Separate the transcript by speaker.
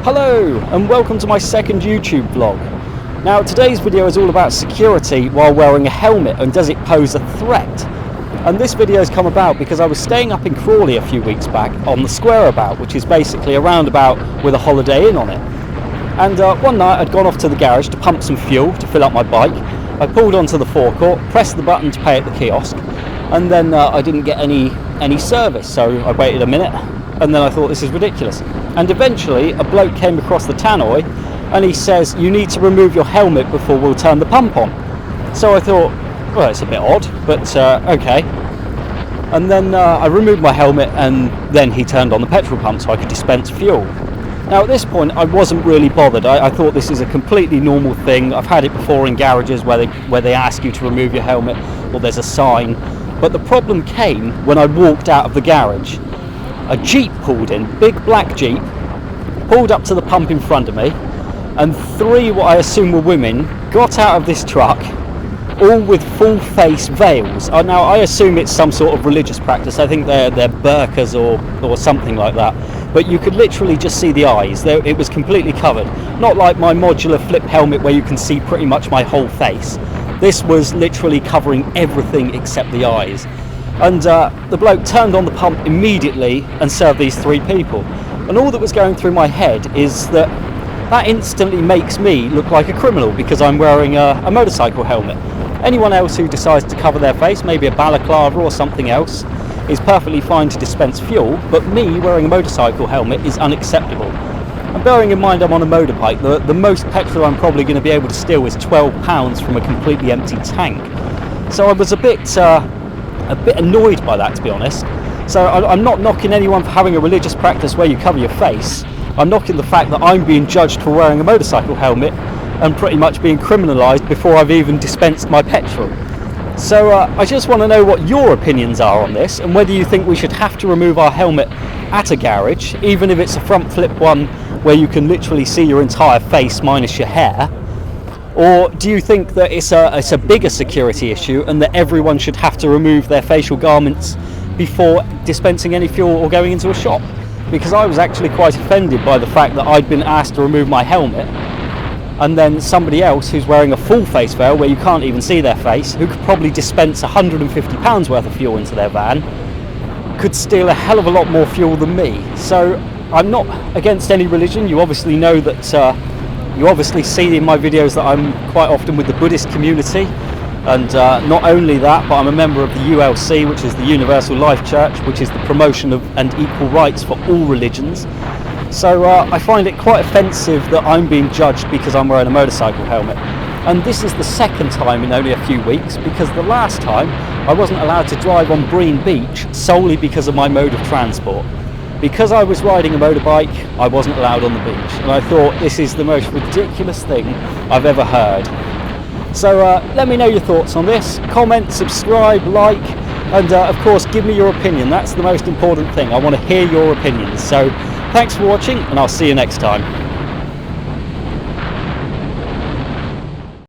Speaker 1: Hello and welcome to my second YouTube vlog. Now today's video is all about security while wearing a helmet and does it pose a threat. And this video has come about because I was staying up in Crawley a few weeks back on the Squareabout, which is basically a roundabout with a Holiday Inn on it. And one night I'd gone off to the garage to pump some fuel to fill up my bike. I pulled onto the forecourt, pressed the button to pay at the kiosk, and then I didn't get any service, so I waited a minute and then I thought, this is ridiculous. And eventually a bloke came across the tannoy and he says, you need to remove your helmet before we'll turn the pump on. So I thought, well, it's a bit odd, but okay. And then I removed my helmet and then he turned on the petrol pump so I could dispense fuel. Now at this point I wasn't really bothered. I thought this is a completely normal thing. I've had it before in garages where they ask you to remove your helmet or there's a sign. But the problem came when I walked out of the garage. A Jeep pulled in, big black Jeep, pulled up to the pump in front of me, and three, what I assume were women, got out of this truck, all with full face veils. Now I assume it's some sort of religious practice. I think they're burqas or something like that. But you could literally just see the eyes. It was completely covered. Not like my modular flip helmet where you can see pretty much my whole face. This was literally covering everything except the eyes. And the bloke turned on the pump immediately and served these three people. And all that was going through my head is that instantly makes me look like a criminal because I'm wearing a motorcycle helmet. Anyone else who decides to cover their face, maybe a balaclava or something else, is perfectly fine to dispense fuel, but me wearing a motorcycle helmet is unacceptable. And bearing in mind I'm on a motorbike, the most petrol I'm probably going to be able to steal is 12 pounds from a completely empty tank. So I was a bit annoyed by that, to be honest. So I'm not knocking anyone for having a religious practice where you cover your face. I'm knocking the fact that I'm being judged for wearing a motorcycle helmet and pretty much being criminalised before I've even dispensed my petrol. So I just want to know what your opinions are on this and whether you think we should have to remove our helmet at a garage, even if it's a front flip one where you can literally see your entire face minus your hair. Or do you think that it's a bigger security issue and that everyone should have to remove their facial garments before dispensing any fuel or going into a shop? Because I was actually quite offended by the fact that I'd been asked to remove my helmet and then somebody else who's wearing a full face veil where you can't even see their face, who could probably dispense £150 worth of fuel into their van, could steal a hell of a lot more fuel than me. So I'm not against any religion. You obviously know that you obviously see in my videos that I'm quite often with the Buddhist community, and not only that, but I'm a member of the ULC, which is the Universal Life Church, which is the promotion of and equal rights for all religions. So I find it quite offensive that I'm being judged because I'm wearing a motorcycle helmet. And this is the second time in only a few weeks, because the last time I wasn't allowed to drive on Breen Beach solely because of my mode of transport. Because I was riding a motorbike, I wasn't allowed on the beach. And I thought, this is the most ridiculous thing I've ever heard. So let me know your thoughts on this. Comment, subscribe, like, and of course give me your opinion. That's the most important thing. I want to hear your opinions. So thanks for watching, and I'll see you next time.